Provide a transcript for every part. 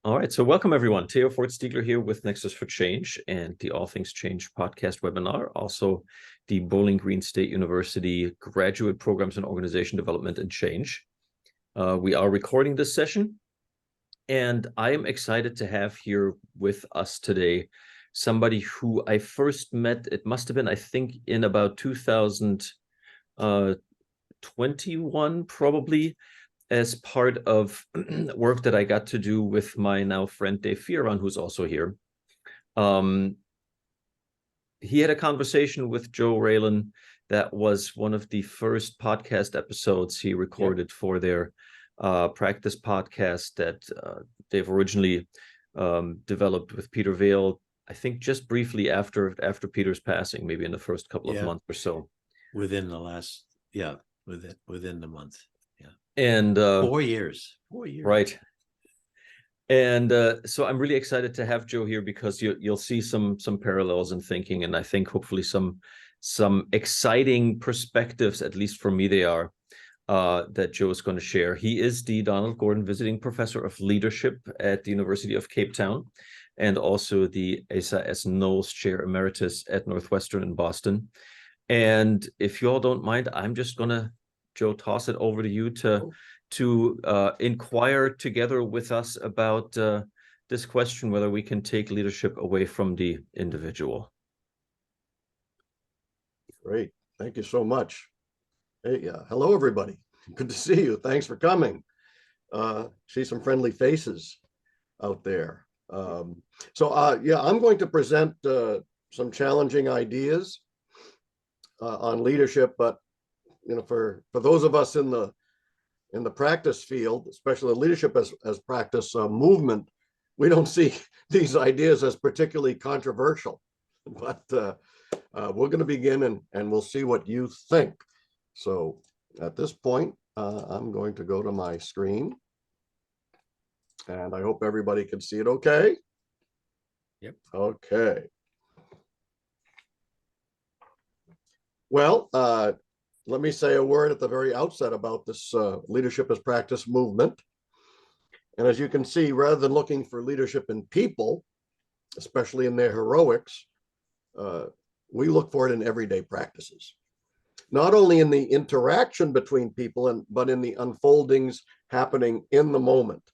All right, so welcome everyone. Theo Fort-Stiegler here with Nexus for Change and the All Things Change podcast webinar, also the Bowling Green State University Graduate Programs in Organization Development and Change. We are recording this session, and I am excited to have here with us today somebody who I first met, it must have been, I think, in about 2021, probably, as part of work that I got to do with my now friend Dave Fieron, who's also here. He had a conversation with Joe Raelin that was one of the first podcast episodes he recorded for their practice podcast that they've originally developed with Peter Vail, I think just briefly after Peter's passing, maybe in the first couple of months or so. Within the last, within the month. And 4 years. Right. And so I'm really excited to have Joe here because you'll see some parallels in thinking, and I think hopefully some exciting perspectives, at least for me they are, that Joe is going to share. He is the Donald Gordon Visiting Professor of Leadership at the University of Cape Town, and also the Asa S. Knowles Chair Emeritus at Northwestern in Boston. And if you all don't mind, I'm just going to, Joe, toss it over to you to inquire together with us about this question, whether we can take leadership away from the individual. Great. Thank you so much. Hey, hello, everybody. Good to see you. Thanks for coming. See some friendly faces out there. I'm going to present some challenging ideas on leadership, but for those of us in the practice field, especially leadership as practice movement, we don't see these ideas as particularly controversial. But we're going to begin, and we'll see what you think. So at this point, I'm going to go to my screen, and I hope everybody can see it okay. Yep. Okay. Well, let me say a word at the very outset about this leadership as practice movement. And as you can see, rather than looking for leadership in people, especially in their heroics, we look for it in everyday practices. Not only in the interaction between people, but in the unfoldings happening in the moment.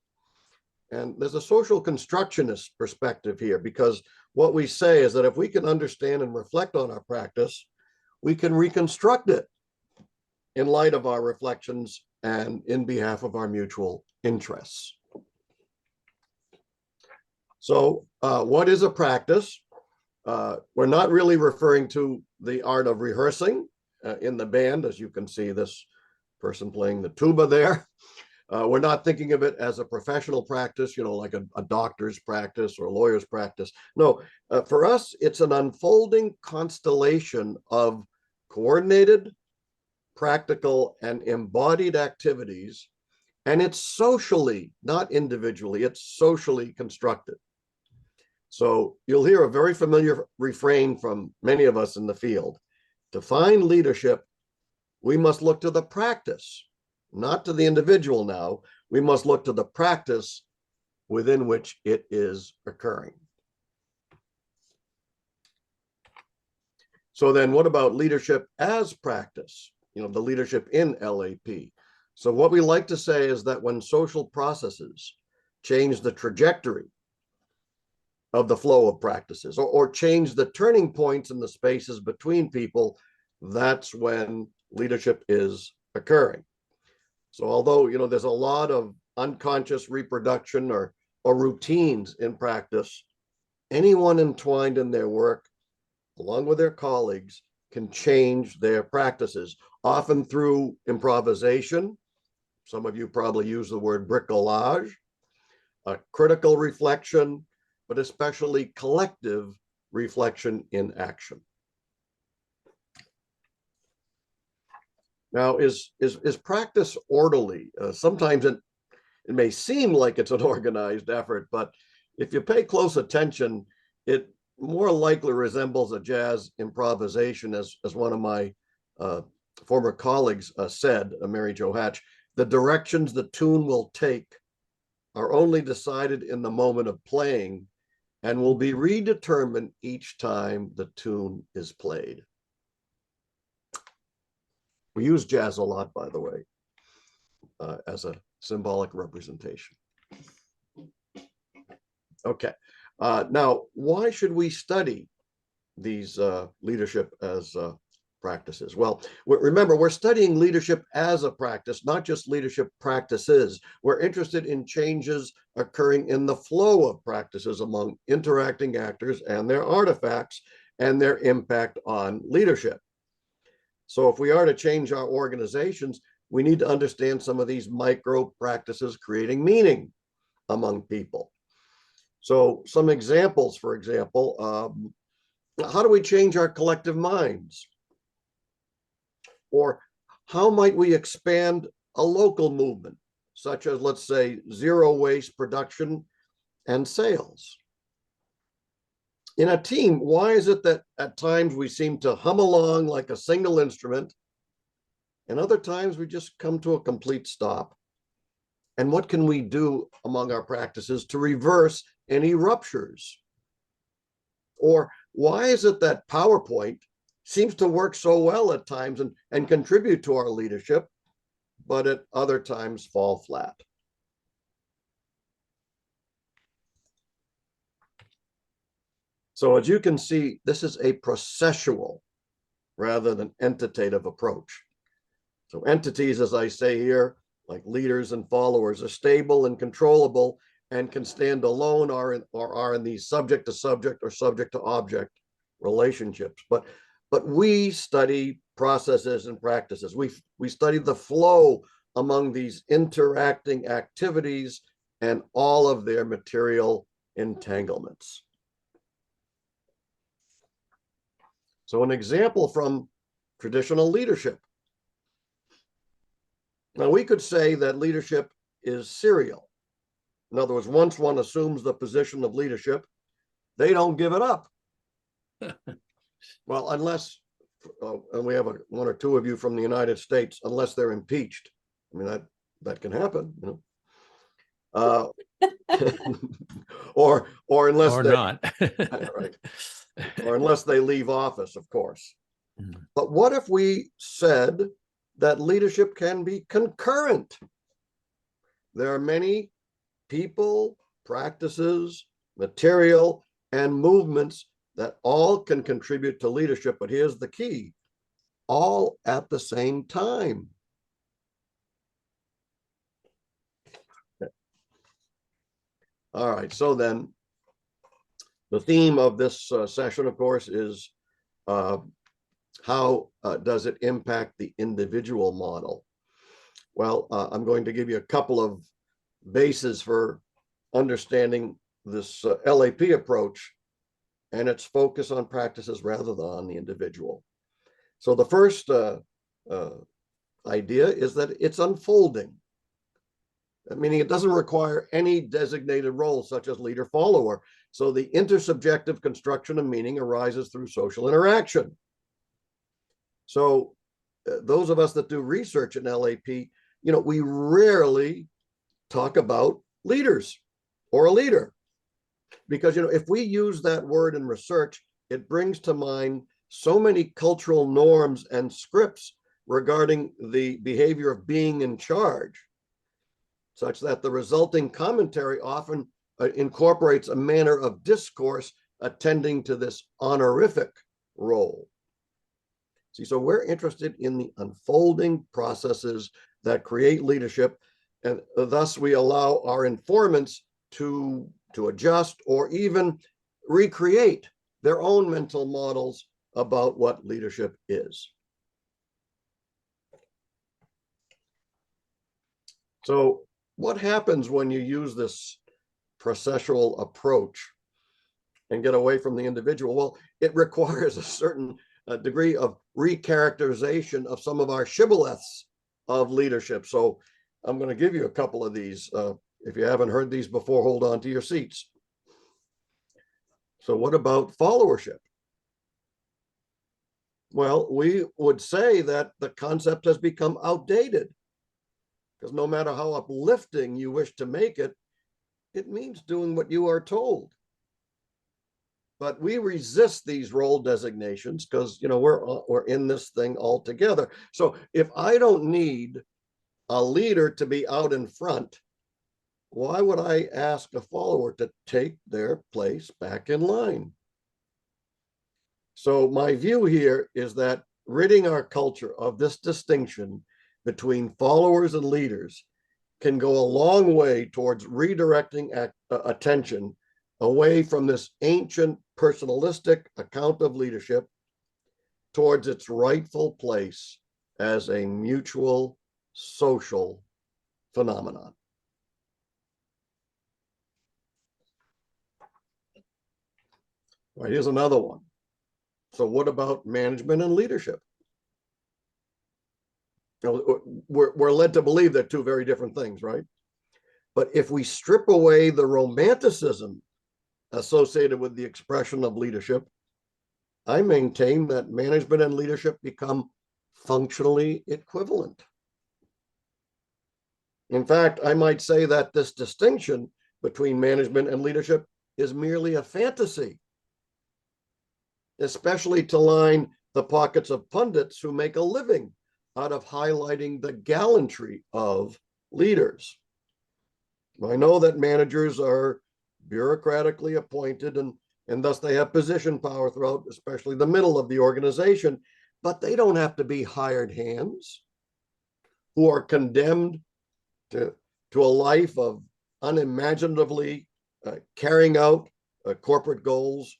And there's a social constructionist perspective here, because what we say is that if we can understand and reflect on our practice, we can reconstruct it in light of our reflections and in behalf of our mutual interests. So what is a practice? We're not really referring to the art of rehearsing in the band, as you can see this person playing the tuba there. We're not thinking of it as a professional practice, like a doctor's practice or a lawyer's practice. No, for us, it's an unfolding constellation of coordinated, practical, and embodied activities, and it's socially, not individually, it's socially constructed. So you'll hear a very familiar refrain from many of us in the field. To find leadership, we must look to the practice, not to the individual now. We must look to the practice within which it is occurring. So then what about leadership as practice? The leadership in LAP. So what we like to say is that when social processes change the trajectory of the flow of practices, or change the turning points in the spaces between people, that's when leadership is occurring. So although, there's a lot of unconscious reproduction or routines in practice, anyone entwined in their work, along with their colleagues, can change their practices, often through improvisation. Some of you probably use the word bricolage, a critical reflection, but especially collective reflection in action. Now, is practice orderly? Sometimes it may seem like it's an organized effort, but if you pay close attention, it more likely resembles a jazz improvisation, as one of my former colleagues said, Mary Jo Hatch. The directions the tune will take are only decided in the moment of playing and will be redetermined each time the tune is played. We use jazz a lot, by the way, as a symbolic representation. Okay. Now, why should we study these leadership as practices? Well, remember, we're studying leadership as a practice, not just leadership practices. We're interested in changes occurring in the flow of practices among interacting actors and their artifacts and their impact on leadership. So if we are to change our organizations, we need to understand some of these micro practices creating meaning among people. So some examples, for example, how do we change our collective minds? Or how might we expand a local movement, such as, let's say, zero waste production and sales? In a team, why is it that at times we seem to hum along like a single instrument, and other times we just come to a complete stop? And what can we do among our practices to reverse any ruptures? Or why is it that PowerPoint seems to work so well at times and contribute to our leadership, but at other times fall flat? So as you can see, this is a processual rather than entitative approach. So entities, as I say here, like leaders and followers, are stable and controllable and can stand alone or are in these subject to subject or subject to object relationships. But we study processes and practices. We study the flow among these interacting activities and all of their material entanglements. So an example from traditional leadership. Now, we could say that leadership is serial. In other words, once one assumes the position of leadership, they don't give it up. Well, unless, and we have one or two of you from the United States, unless they're impeached. I mean, that can happen, you know. or unless or they, not. right, or unless they leave office, of course. Mm. But what if we said that leadership can be concurrent? There are many people, practices, material, and movements that all can contribute to leadership, but here's the key: all at the same time. All right, so then the theme of this session, of course, is how does it impact the individual model? Well, I'm going to give you a couple of bases for understanding this LAP approach and its focus on practices rather than on the individual. So the first idea is that it's unfolding, meaning it doesn't require any designated role such as leader follower. So the intersubjective construction of meaning arises through social interaction. So those of us that do research in LAP, you know, we rarely talk about leaders or a leader, because, you know, if we use that word in research, it brings to mind so many cultural norms and scripts regarding the behavior of being in charge, such that the resulting commentary often incorporates a manner of discourse attending to this honorific role. See, so we're interested in the unfolding processes that create leadership, and thus we allow our informants to adjust or even recreate their own mental models about what leadership is. So what happens when you use this processual approach and get away from the individual? Well, it requires a certain degree of recharacterization of some of our shibboleths of leadership. So I'm going to give you a couple of these. If you haven't heard these before, hold on to your seats. So what about followership? Well, we would say that the concept has become outdated, because no matter how uplifting you wish to make it, It means doing what you are told. But we resist these role designations because, you know, we're in this thing all together. So if I don't need a leader to be out in front, why would I ask a follower to take their place back in line? So my view here is that ridding our culture of this distinction between followers and leaders can go a long way towards redirecting attention away from this ancient personalistic account of leadership towards its rightful place as a mutual social phenomenon. All right, here's another one. So what about management and leadership? You know, we're led to believe they're two very different things, right? But if we strip away the romanticism associated with the expression of leadership, I maintain that management and leadership become functionally equivalent. In fact, I might say that this distinction between management and leadership is merely a fantasy, especially to line the pockets of pundits who make a living out of highlighting the gallantry of leaders. I know that managers are bureaucratically appointed and thus they have position power throughout, especially the middle of the organization, but they don't have to be hired hands who are condemned to a life of unimaginatively carrying out corporate goals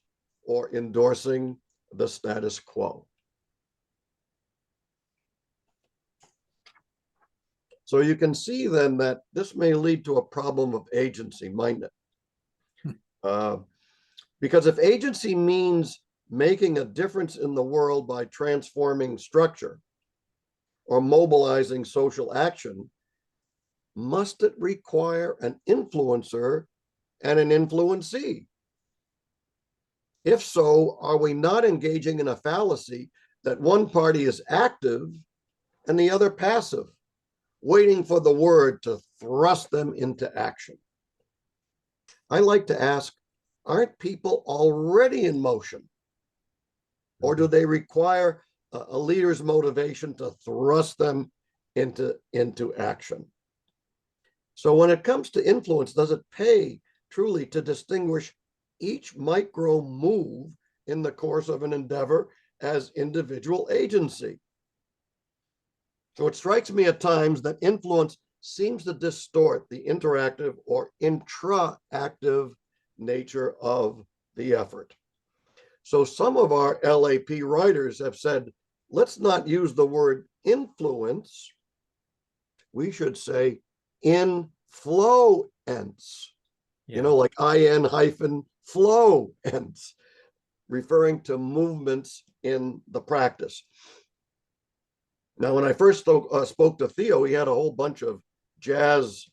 or endorsing the status quo. So you can see then that this may lead to a problem of agency, mightn't it? Because if agency means making a difference in the world by transforming structure or mobilizing social action, must it require an influencer and an influencee? If so, are we not engaging in a fallacy that one party is active and the other passive, waiting for the word to thrust them into action? I like to ask, aren't people already in motion? Or do they require a leader's motivation to thrust them into action? So when it comes to influence, does it pay truly to distinguish each micro move in the course of an endeavor as individual agency? So it strikes me at times that influence seems to distort the interactive or intra-active nature of the effort. So some of our LAP writers have said, let's not use the word influence. We should say influence, you know, like IN-flow-ence, referring to movements in the practice. Now, when I first spoke to Theo, he had a whole bunch of jazz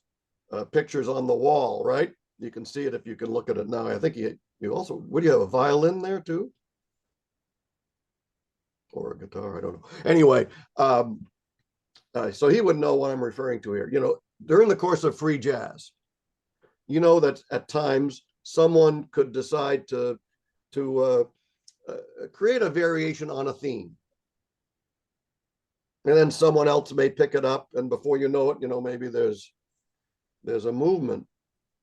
pictures on the wall, right? You can see it if you can look at it now. I think you also, would you have a violin there too? Or a guitar, I don't know. Anyway, so he would know what I'm referring to here. You know, during the course of free jazz, you know that at times someone could decide to create a variation on a theme. And then someone else may pick it up, and before you know it, you know, maybe there's a movement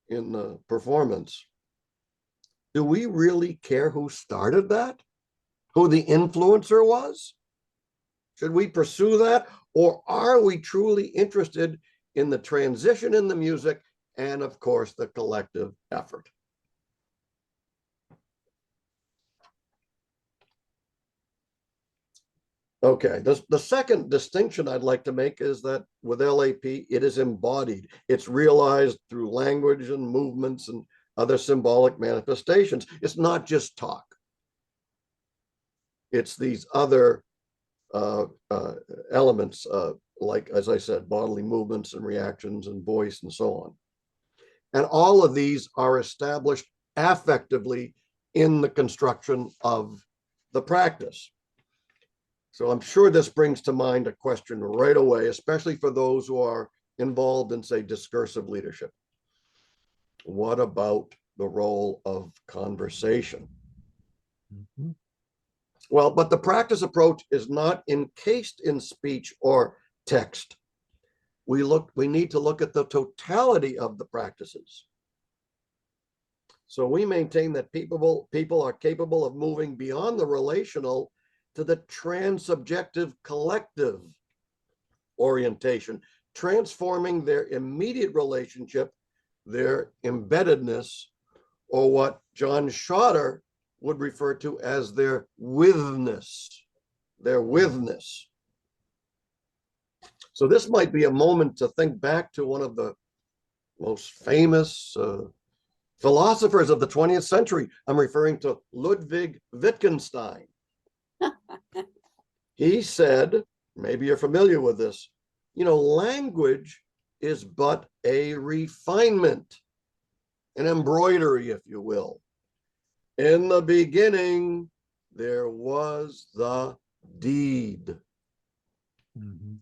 in the performance. Do we really care who started that? Who the influencer was? Should we pursue that? Or are we truly interested in the transition in the music and, of course, the collective effort? Okay, the second distinction I'd like to make is that with LAP, it is embodied. It's realized through language and movements and other symbolic manifestations. It's not just talk. It's these other elements, like, as I said, bodily movements and reactions and voice and so on. And all of these are established affectively in the construction of the practice. So I'm sure this brings to mind a question right away, especially for those who are involved in, say, discursive leadership. What about the role of conversation? Mhm. Well, but the practice approach is not encased in speech or text. We need to look at the totality of the practices. So we maintain that people are capable of moving beyond the relational to the transsubjective collective orientation, transforming their immediate relationship, their embeddedness, or what John Schroeder would refer to as their withness, their withness. So this might be a moment to think back to one of the most famous philosophers of the 20th century. I'm referring to Ludwig Wittgenstein. He said, maybe you're familiar with this, language is but a refinement, an embroidery, if you will. In the beginning, there was the deed. Mhm.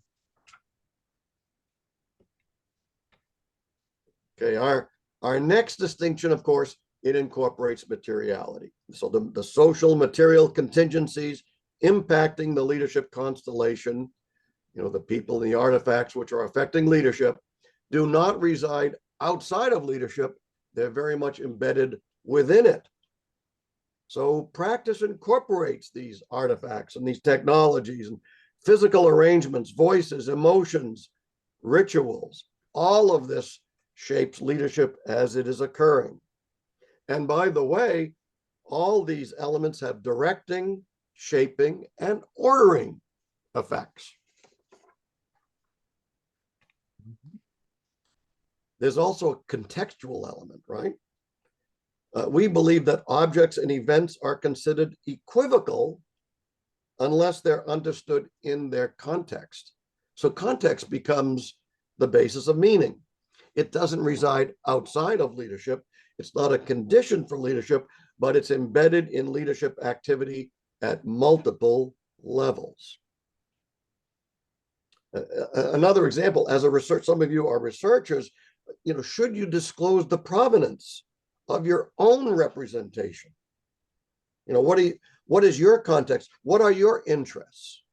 Okay, our next distinction, of course, it incorporates materiality. So the social material contingencies impacting the leadership constellation, the people and the artifacts which are affecting leadership, do not reside outside of leadership. They're very much embedded within it. So practice incorporates these artifacts and these technologies and physical arrangements, voices, emotions, rituals. All of this shapes leadership as it is occurring. And by the way, all these elements have directing, shaping, and ordering effects. There's also a contextual element, right? We believe that objects and events are considered equivocal unless they're understood in their context. So context becomes the basis of meaning. It doesn't reside outside of leadership. It's not a condition for leadership, but it's embedded in leadership activity at multiple levels. Another example, as a research, some of you are researchers, should you disclose the provenance of your own representation? What is your context? What are your interests?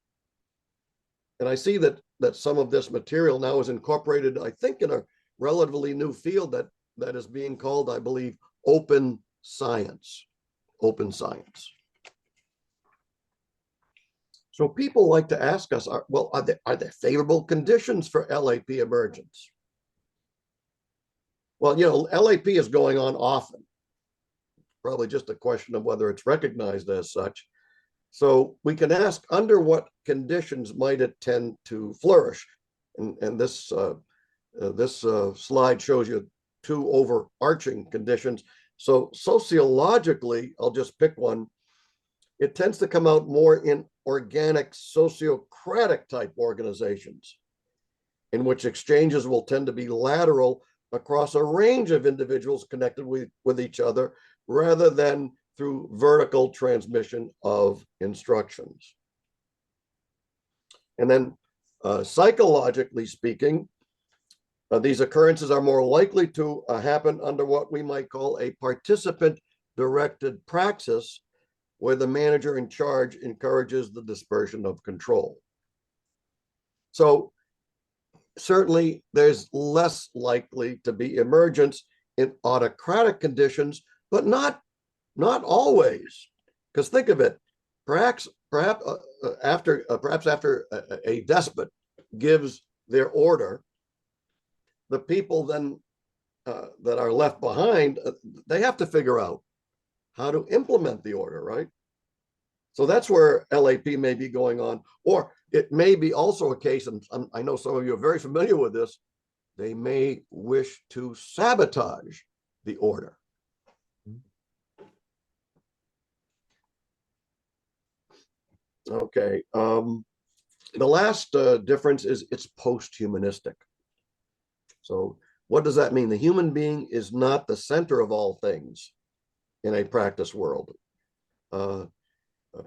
And I see that some of this material now is incorporated, I think, in a relatively new field that is being called, I believe, open science. Open science. So people like to ask us, are there favorable conditions for LAP emergence? Well, LAP is going on often. Probably just a question of whether it's recognized as such. So we can ask, under what conditions might it tend to flourish? And this slide shows you two overarching conditions. So sociologically, I'll just pick one. It tends to come out more in organic, sociocratic type organizations, in which exchanges will tend to be lateral across a range of individuals connected with each other, rather than through vertical transmission of instructions. And then psychologically speaking, these occurrences are more likely to happen under what we might call a participant-directed praxis, where the manager in charge encourages the dispersion of control. So certainly there's less likely to be emergence in autocratic conditions, but not always. Because think of it, perhaps after a despot gives their order, the people then that are left behind, they have to figure out how to implement the order, right? So that's where LAP may be going on, or it may be also a case, and I know some of you are very familiar with this, they may wish to sabotage the order. Okay, the last difference is it's post-humanistic. So what does that mean? The human being is not the center of all things in a practice world.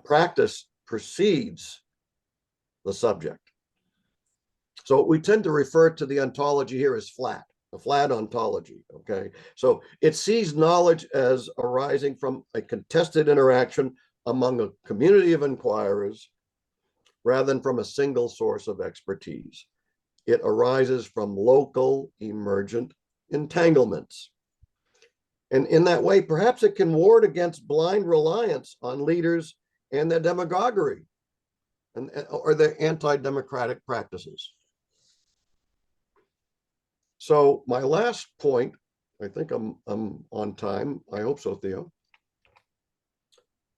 Practice precedes the subject. So we tend to refer to the ontology here as flat. a flat ontology, okay? So it sees knowledge as arising from a contested interaction among a community of inquirers rather than from a single source of expertise. It arises from local emergent entanglements. And in that way, perhaps it can ward against blind reliance on leaders and their demagoguery or their anti-democratic practices. So my last point, I think I'm on time. I hope so, Theo.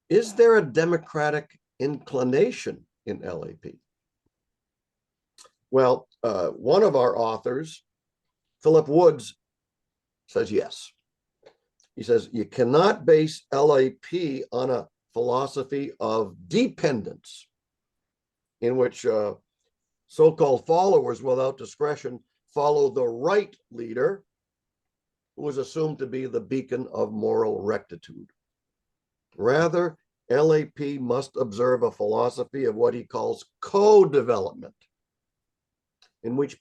Is there a democratic inclination in LAP? Well, one of our authors, Philip Woods, says yes. He says, you cannot base LAP on a philosophy of dependence in which so-called followers without discretion follow the right leader, who is assumed to be the beacon of moral rectitude. Rather, LAP must observe a philosophy of what he calls co-development, in which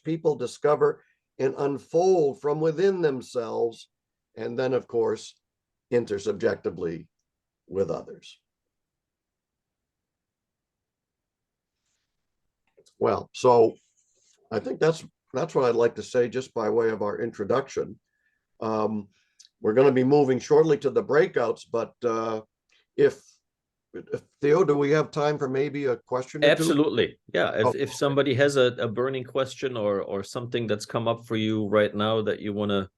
people discover and unfold from within themselves, and then, of course, intersubjectively with others. Well, so I think that's what I'd like to say just by way of our introduction. We're going to be moving shortly to the breakouts, but if Theo, do we have time for maybe a question or two? Absolutely. Yeah. Oh, If somebody has a burning question or something that's come up for you right now that you want to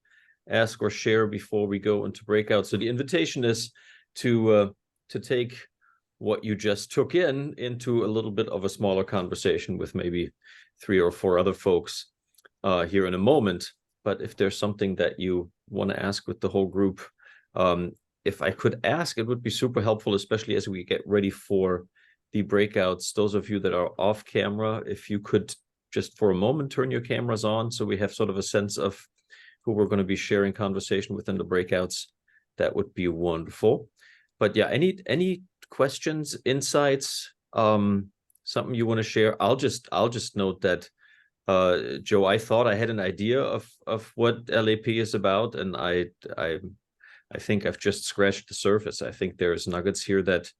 ask or share before we go into breakout. So the invitation is to take what you just took into a little bit of a smaller conversation with maybe 3 or 4 other folks here in a moment. But if there's something that you want to ask with the whole group, if I could ask, it would be super helpful, especially as we get ready for the breakouts. Those of you that are off camera, if you could just for a moment turn your cameras on so we have sort of a sense of who we're going to be sharing conversation with in the breakouts, that would be wonderful. But yeah, any questions, insights, something you want to share? I'll just note that Joe, I thought I had an idea of what LAP is about, and I think I've just scratched the surface. I think there's nuggets here that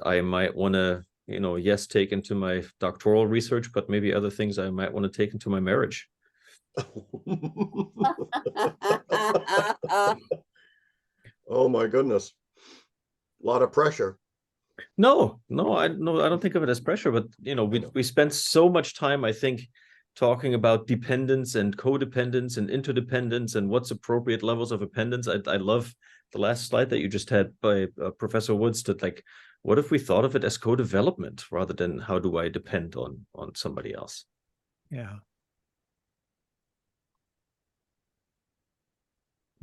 I might want to, yes, take into my doctoral research, but maybe other things I might want to take into my marriage. Oh my goodness. A lot of pressure. No, I don't think of it as pressure, but we spent so much time, I think, talking about dependence and codependence and interdependence and what's appropriate levels of dependence. I love the last slide that you just had by Professor Woods, that like, what if we thought of it as co-development rather than how do I depend on somebody else? Yeah.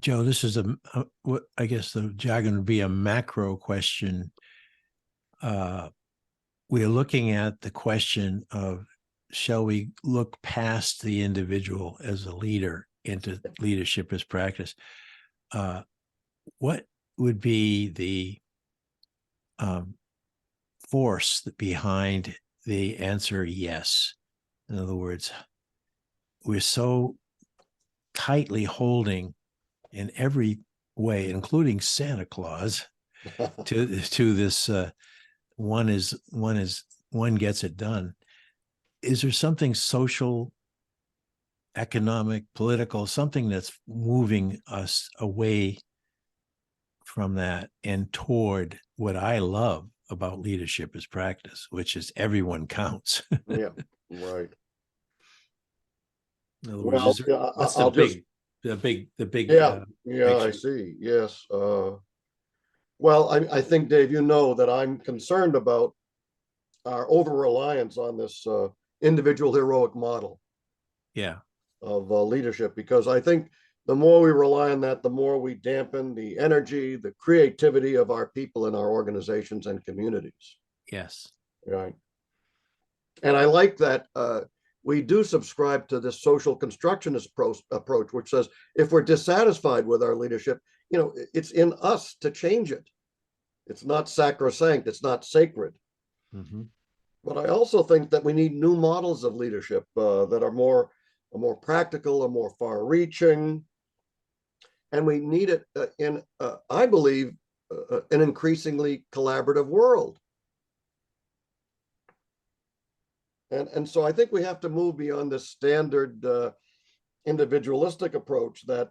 Joe, this is what I guess the jargon would be a macro question. We're looking at the question of, shall we look past the individual as a leader into leadership as practice? What would be the force behind the answer yes? In other words, we're so tightly holding in every way, including Santa Claus, to this one gets it done. Is there something social, economic, political, something that's moving us away from that and toward what I love about leadership as practice, which is everyone counts? Yeah, right. In other words, what's the big yeah, picture? I see. Yes. Well, I think, Dave, that I'm concerned about our over-reliance on this individual heroic model of leadership, because I think the more we rely on that, the more we dampen the energy, the creativity of our people in our organizations and communities. Yes. Right. And I like that we do subscribe to this social constructionist approach, which says if we're dissatisfied with our leadership, it's in us to change it. It's not sacrosanct. It's not sacred. Mm-hmm. But I also think that we need new models of leadership that are more a more practical, a more far-reaching, and we need it in, I believe, an increasingly collaborative world. And so I think we have to move beyond this standard individualistic approach that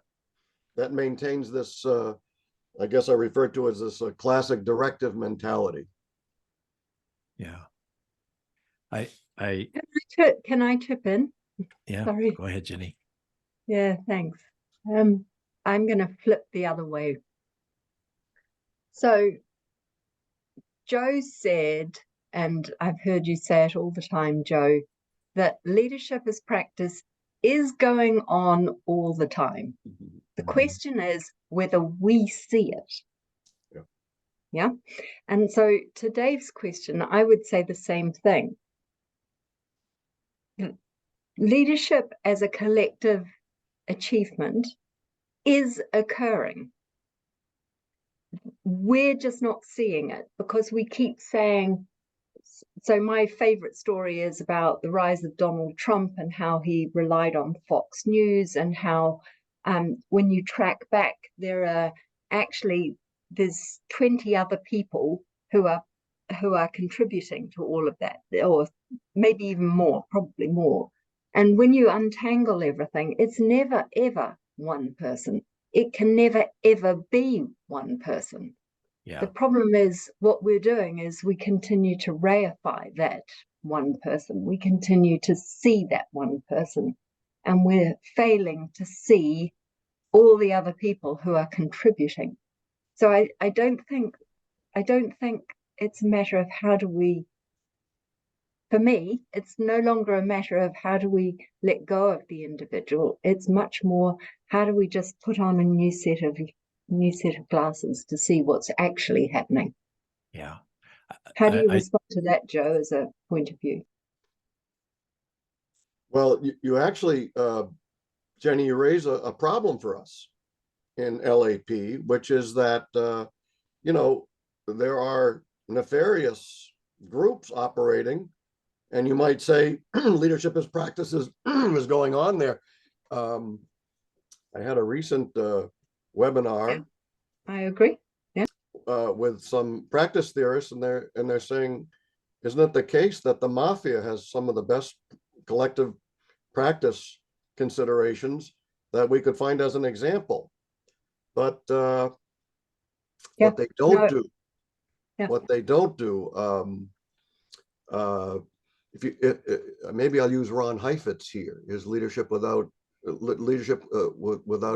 maintains this, I guess I refer to as this classic directive mentality. Yeah. I Can I chip in? yeah, Sorry. go ahead, Jenny. Yeah, thanks. I'm going to flip the other way. So Joe said, and I've heard you say it all the time, Joe, that leadership as practice is going on all the time. The question is whether we see it. Yeah. Yeah. And so to Dave's question, I would say the same thing. Leadership as a collective achievement is occurring. We're just not seeing it because we keep saying, so my favorite story is about the rise of Donald Trump and how he relied on Fox News, and how when you track back, there's 20 other people who are contributing to all of that, or maybe even more, probably more. And when you untangle everything, it's never, ever one person. It can never, ever be one person. Yeah. The problem is what we're doing is we continue to reify that one person. We continue to see that one person, and we're failing to see all the other people who are contributing. So I don't think it's a matter of how do we, for me, it's no longer a matter of how do we let go of the individual. It's much more, how do we just put on a new set of glasses to see what's actually happening. Yeah. How do you respond to that, Joe, as a point of view? Well, you actually, Jenny, you raise a problem for us in LAP, which is that, there are nefarious groups operating, and you might say leadership as practices is going on there. I had a recent webinar. I agree. Yeah. With some practice theorists, and they're saying, isn't it the case that the mafia has some of the best collective practice considerations that we could find as an example? But what they don't do, if you maybe I'll use Ron Heifetz here, is leadership without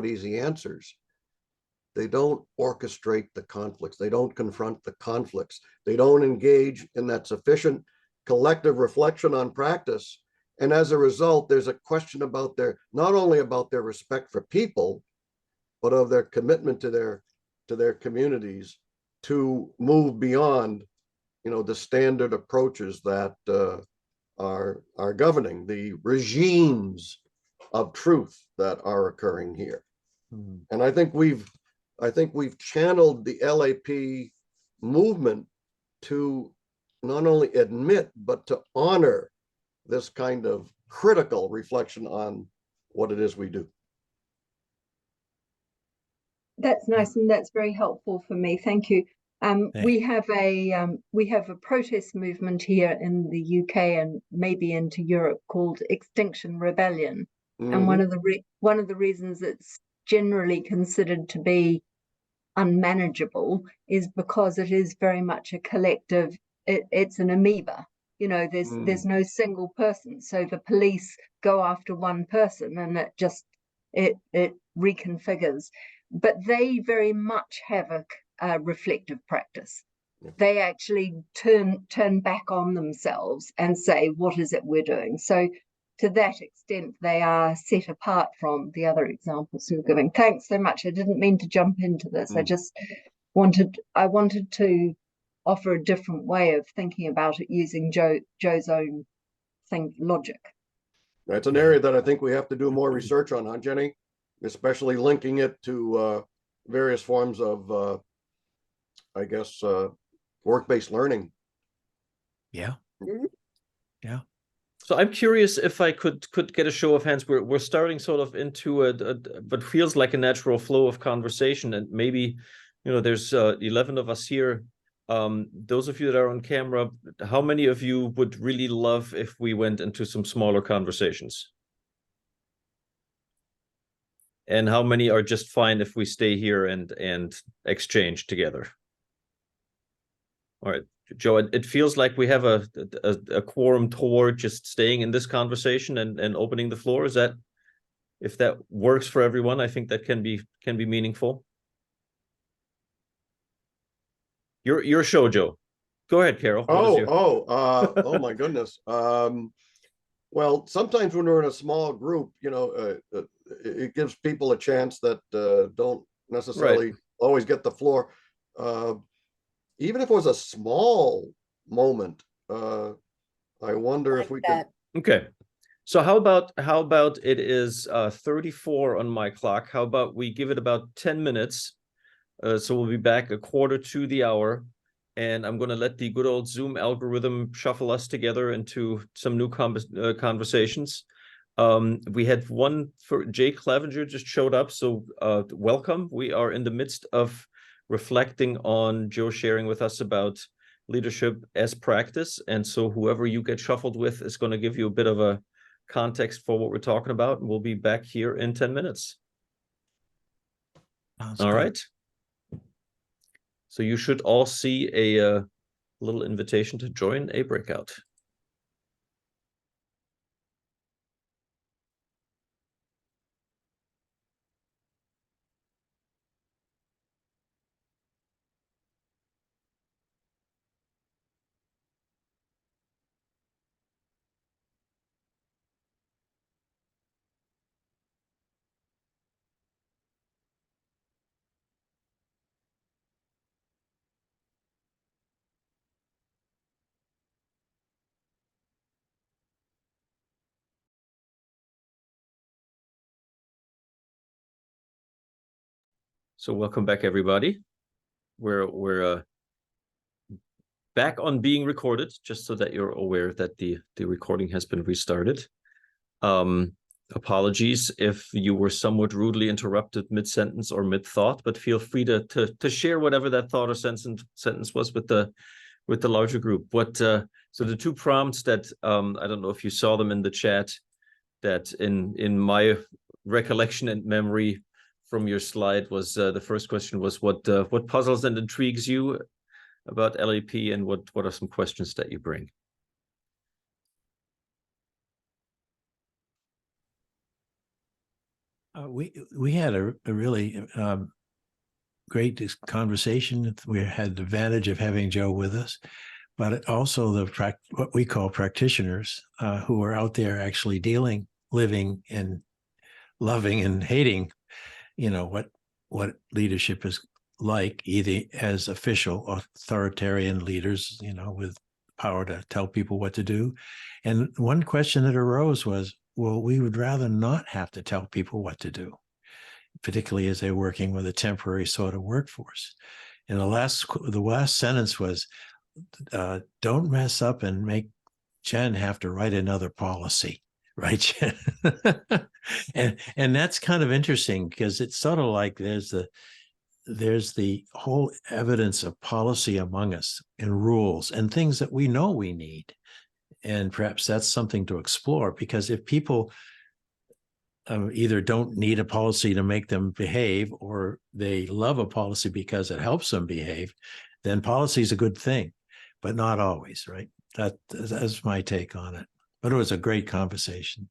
easy answers. They don't orchestrate the conflicts. They don't confront the conflicts. They don't engage in that sufficient collective reflection on practice. And as a result, there's a question about not only about their respect for people, but of their commitment to their communities to move beyond, the standard approaches that are governing the regimes of truth that are occurring here. And I think we've channeled the LAP movement to not only admit, but to honor this kind of critical reflection on what it is we do. That's nice, and that's very helpful for me. Thank you. We have a protest movement here in the UK and maybe into Europe called Extinction Rebellion, and one of the reasons it's generally considered to be unmanageable is because it is very much a collective. It's an amoeba. There's no single person. So the police go after one person, and it reconfigures. But they very much have a reflective practice. They actually turn back on themselves and say, what is it we're doing? So to that extent, they are set apart from the other examples you were giving. Thanks so much. I didn't mean to jump into this. I just wanted to offer a different way of thinking about it using Joe's own logic. That's an area that I think we have to do more research on, huh, Jenny? Especially linking it to various forms of, I guess, work-based learning. Yeah. Yeah. So I'm curious if I could get a show of hands. We're starting sort of into what feels like a natural flow of conversation, and maybe, there's 11 of us here. Those of you that are on camera, how many of you would really love if we went into some smaller conversations? And how many are just fine if we stay here and exchange together? All right. Joe, it feels like we have a quorum toward just staying in this conversation and opening the floor. Is that, if that works for everyone, I think that can be meaningful. Your show, Joe. Go ahead, Carol. Oh my goodness. Well, sometimes when we're in a small group, it gives people a chance that don't necessarily always get the floor. Even if it was a small moment, I wonder if we could. Okay. So how about it is 34 on my clock. How about we give it about 10 minutes? So we'll be back a quarter to the hour, and I'm going to let the good old Zoom algorithm shuffle us together into some new conversations. We had one for Jay Clevenger just showed up, so welcome. We are in the midst of reflecting on Joe sharing with us about leadership as practice. And so whoever you get shuffled with is going to give you a bit of a context for what we're talking about. And we'll be back here in 10 minutes. All right. So you should all see a little invitation to join a breakout. So welcome back, everybody. We're back on being recorded, just so that you're aware that the recording has been restarted. Apologies if you were somewhat rudely interrupted mid-sentence or mid-thought, but feel free to share whatever that thought or sentence was with the larger group. So the two prompts that I don't know if you saw them in the chat, that in my recollection and memory from your slide was the first question was what puzzles and intrigues you about LAP, and what are some questions that you bring? We had a really great conversation. We had the advantage of having Joe with us, but also what we call practitioners who are out there actually dealing, living, and loving and hating, what leadership is like, either as official authoritarian leaders, with power to tell people what to do. And one question that arose was, well, we would rather not have to tell people what to do, particularly as they're working with a temporary sort of workforce. And the last sentence was, don't mess up and make Jen have to write another policy. Right, Jen? and that's kind of interesting, because it's sort of like there's the whole evidence of policy among us, and rules and things that we know we need. And perhaps that's something to explore, because if people either don't need a policy to make them behave, or they love a policy because it helps them behave, then policy is a good thing, but not always, right? That's my take on it. But it was a great conversation.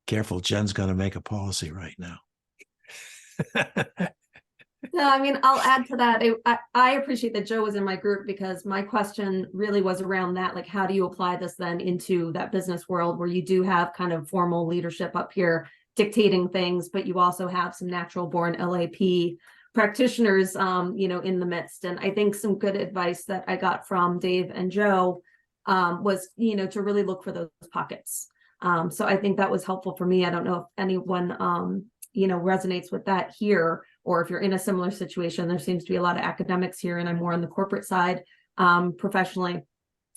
Careful, Jen's going to make a policy right now. No, I mean, I'll add to that. I appreciate that Joe was in my group, because my question really was around that. Like, how do you apply this then into that business world where you do have kind of formal leadership up here dictating things, but you also have some natural born LAP practitioners, in the midst. And I think some good advice that I got from Dave and Joe was, to really look for those pockets. So I think that was helpful for me. I don't know if anyone, resonates with that here, or if you're in a similar situation. There seems to be a lot of academics here, and I'm more on the corporate side. professionally.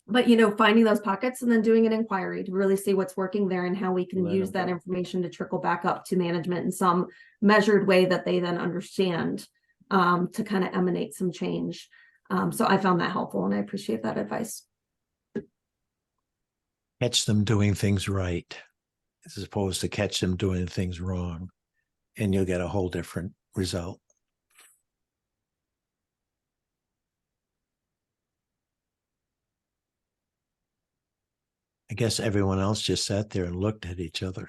But, you know, finding those pockets and then doing an inquiry to really see what's working there and how we can use that information to trickle back up to management in some measured way that they then understand, to kind of emanate some change. So I found that helpful, and I appreciate that advice. Catch them doing things right, as opposed to catch them doing things wrong, and you'll get a whole different result. I guess everyone else just sat there and looked at each other.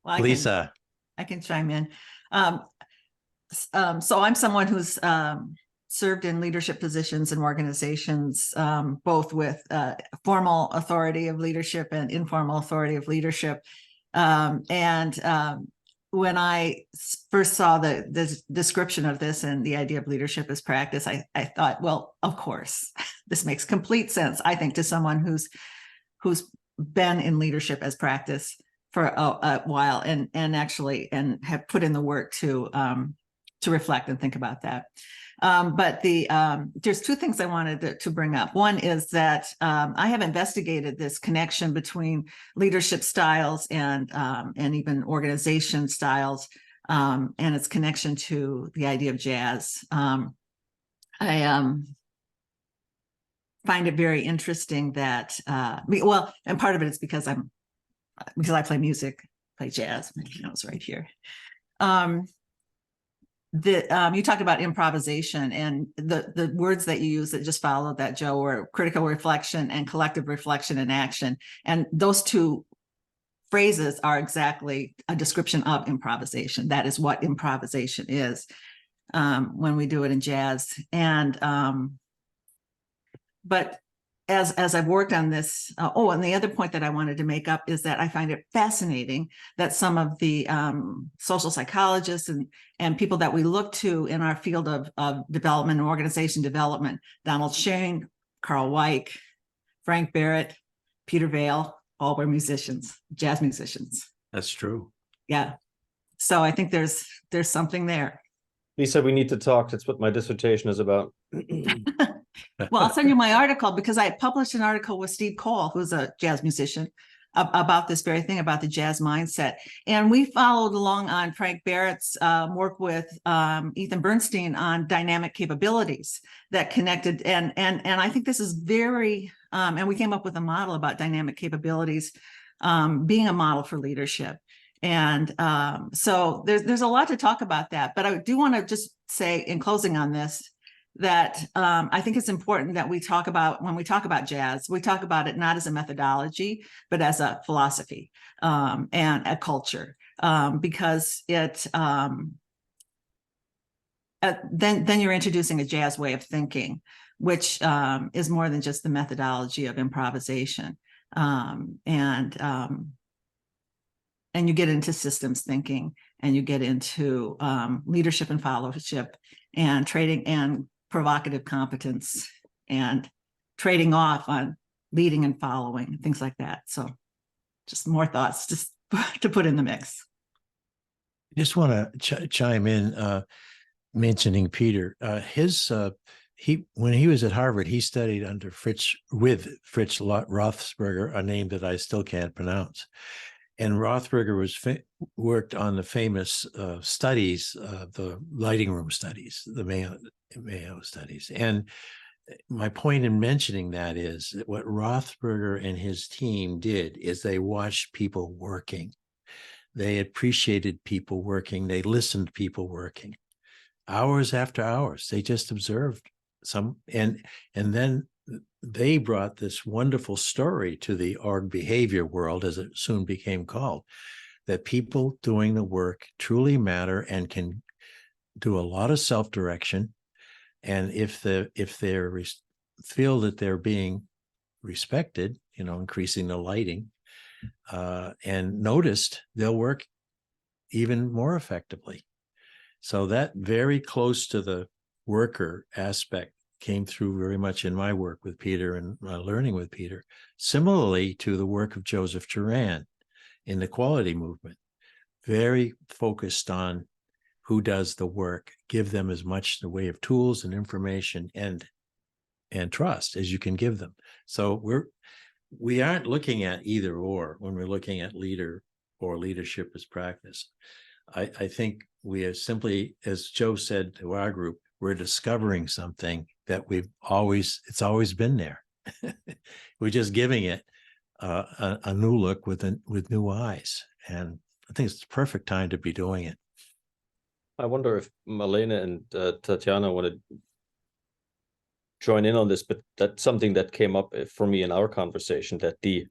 Well, Lisa. I can chime in. So I'm someone who's served in leadership positions in organizations, both with formal authority of leadership and informal authority of leadership. When I first saw the description of this and the idea of leadership as practice, I thought, well, of course, this makes complete sense, I think, to someone who's been in leadership as practice for a while and have put in the work to reflect and think about that. But there's two things I wanted to bring up. One is that I have investigated this connection between leadership styles and even organization styles, and its connection to the idea of jazz. I find it very interesting that, and part of it is because I play music, play jazz, you know, it's right here. You talked about improvisation, and the words that you use that just followed that, Joe, were critical reflection and collective reflection and action. And those two phrases are exactly a description of improvisation. That is what improvisation is when we do it in jazz. And but as I've worked on this, and the other point that I wanted to make up is that I find it fascinating that some of the social psychologists and people that we look to in our field of development and organization development, Donald Shane, Carl Weick, Frank Barrett, Peter Vale, all were musicians, jazz musicians. That's true. Yeah. So I think there's something there. Lisa, we need to talk. That's what my dissertation is about. Well, I'll send you my article, because I published an article with Steve Cole, who's a jazz musician, about this very thing, about the jazz mindset. And we followed along on Frank Barrett's work with Ethan Bernstein on dynamic capabilities that connected. And I think this is very, and we came up with a model about dynamic capabilities being a model for leadership. And so there's a lot to talk about that. But I do want to just say, in closing on this, that I think it's important that we talk about, when we talk about jazz, we talk about it not as a methodology, but as a philosophy and a culture, because it then you're introducing a jazz way of thinking, which is more than just the methodology of improvisation, and you get into systems thinking, and you get into leadership and followership, and trading and provocative competence, and trading off on leading and following, things like that. So just more thoughts just to put in the mix. I just want to chime in, mentioning Peter. When he was at Harvard, he studied under Fritz Rothsberger, a name that I still can't pronounce. And Rothberger worked on the famous studies, the lighting room studies, the Mayo studies. And my point in mentioning that is that what Rothberger and his team did is they watched people working. They appreciated people working. They listened to people working. Hours after hours, they just observed some, and then they brought this wonderful story to the org behavior world, as it soon became called, that people doing the work truly matter and can do a lot of self-direction. And if they feel that they're being respected, increasing the lighting and noticed, they'll work even more effectively. So that very close to the worker aspect came through very much in my work with Peter and learning with Peter. Similarly to the work of Joseph Turan in the quality movement, very focused on who does the work, give them as much in the way of tools and information and trust as you can give them. So we aren't looking at either or when we're looking at leader or leadership as practice. I think we are simply, as Joe said to our group, we're discovering something that it's always been there. We're just giving it a new look with new eyes. And I think it's the perfect time to be doing it. I wonder if Malena and Tatiana want to join in on this, but that's something that came up for me in our conversation, that the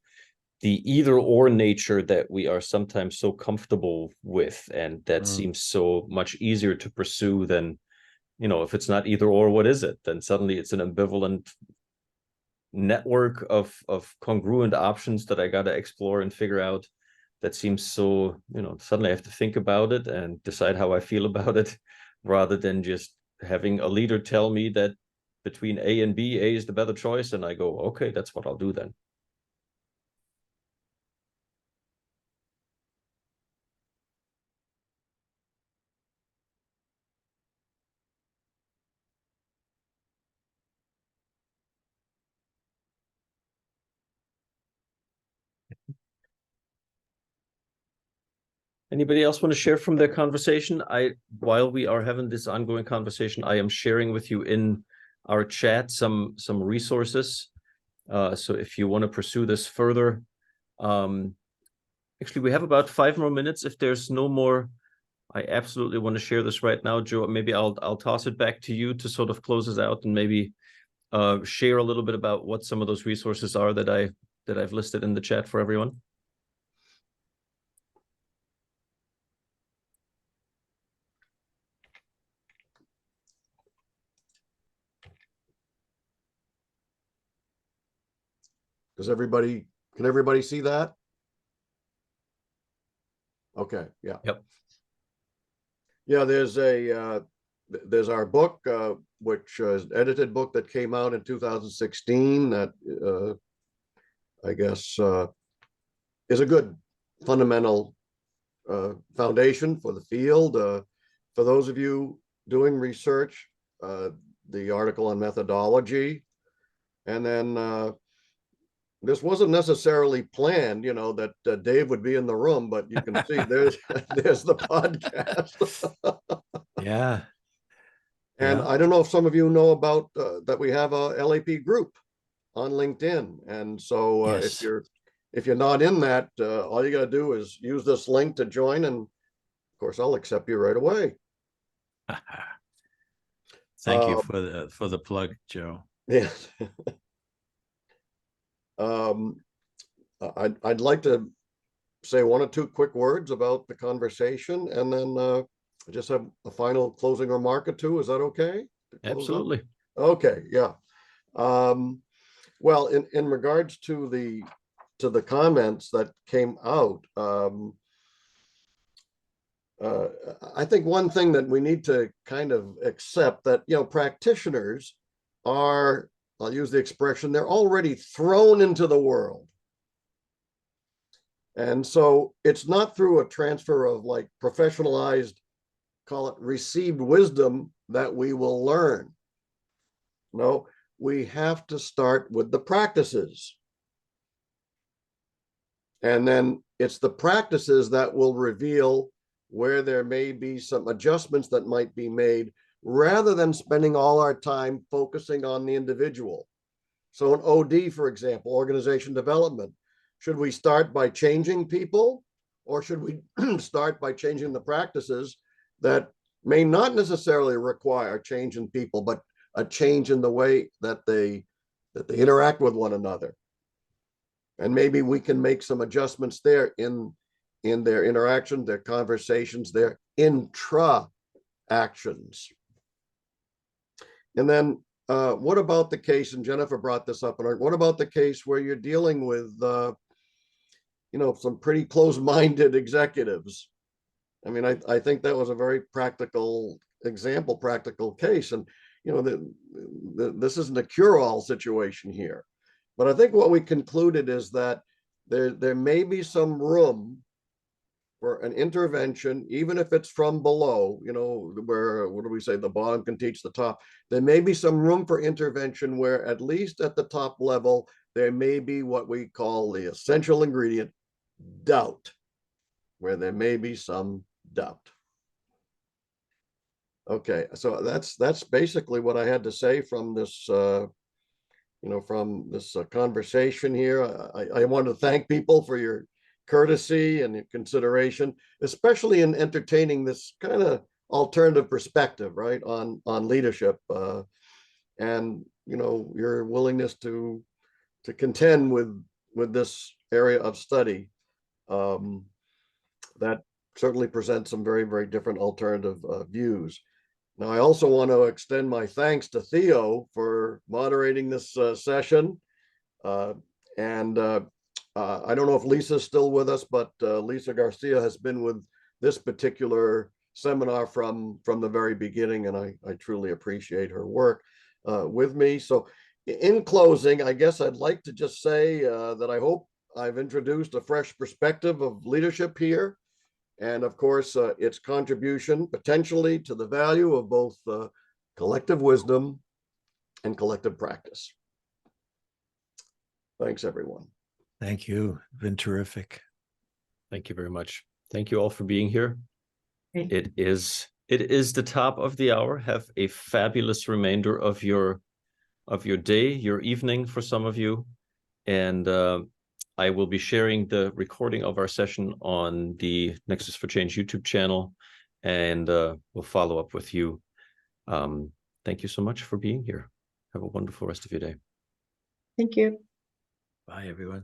either or nature that we are sometimes so comfortable with, and that seems so much easier to pursue than, if it's not either or, what is it? Then suddenly it's an ambivalent network of congruent options that I got to explore and figure out. That seems so, suddenly I have to think about it and decide how I feel about it, rather than just having a leader tell me that between A and B, A is the better choice, and I go, okay, that's what I'll do then. Anybody else want to share from their conversation? While we are having this ongoing conversation, I am sharing with you in our chat some resources. So if you want to pursue this further, actually, we have about 5 more minutes. If there's no more, I absolutely want to share this right now, Joe. Maybe I'll toss it back to you to sort of close us out, and maybe share a little bit about what some of those resources are that I've listed in the chat for everyone. Can everybody see that? Okay, yeah. Yep. Yeah, there's our book, which is an edited book that came out in 2016 that I guess is a good fundamental foundation for the field. For those of you doing research, the article on methodology, and then this wasn't necessarily planned, that Dave would be in the room, but you can see there's the podcast. Yeah. And I don't know if some of you know about that we have a LAP group on LinkedIn. And so Yes. if you're not in that, all you got to do is use this link to join, and of course I'll accept you right away. Thank you for the plug, Joe. Yeah. I'd like to say 1 or 2 quick words about the conversation, and then just have a final closing remark or 2. Is that okay? Absolutely. Okay, yeah. Well, in regards to the comments that came out, I think one thing that we need to kind of accept that, practitioners are, I'll use the expression, they're already thrown into the world. And so it's not through a transfer of like professionalized, call it received wisdom, that we will learn. No, we have to start with the practices. And then it's the practices that will reveal where there may be some adjustments that might be made, rather than spending all our time focusing on the individual. So in OD, for example, organization development, should we start by changing people, or should we start by changing the practices that may not necessarily require a change in people, but a change in the way that they interact with one another? And maybe we can make some adjustments there in their interaction, their conversations, their intra actions. And then what about the case, and Jennifer brought this up, what about the case where you're dealing with some pretty close-minded executives? I mean, I think that was a very practical example, practical case. And this isn't a cure-all situation here, but I think what we concluded is that there may be some room for an intervention, even if it's from below, you know, where, what do we say, the bottom can teach the top. There may be some room for intervention where, at least at the top level, there may be what we call the essential ingredient, doubt, where there may be some doubt. Okay, so that's basically what I had to say from this, you know, from this conversation here. I want to thank people for your courtesy and your consideration, especially in entertaining this kind of alternative perspective, right, on leadership, and you know, your willingness to contend with this area of study, that certainly presents some very, very different alternative views. Now, I also want to extend my thanks to Theo for moderating this session. And I don't know if Lisa's still with us, but Lisa Garcia has been with this particular seminar from the very beginning, and I truly appreciate her work with me. So in closing, I guess I'd like to just say that I hope I've introduced a fresh perspective of leadership here, and of course, its contribution potentially to the value of both collective wisdom and collective practice. Thanks, everyone. Thank you. Been terrific. Thank you very much. Thank you all for being here. Great. It is the top of the hour. Have a fabulous remainder of your day, your evening for some of you. And I will be sharing the recording of our session on the Nexus for Change YouTube channel, and we'll follow up with you. Thank you so much for being here. Have a wonderful rest of your day. Thank you. Bye, everyone.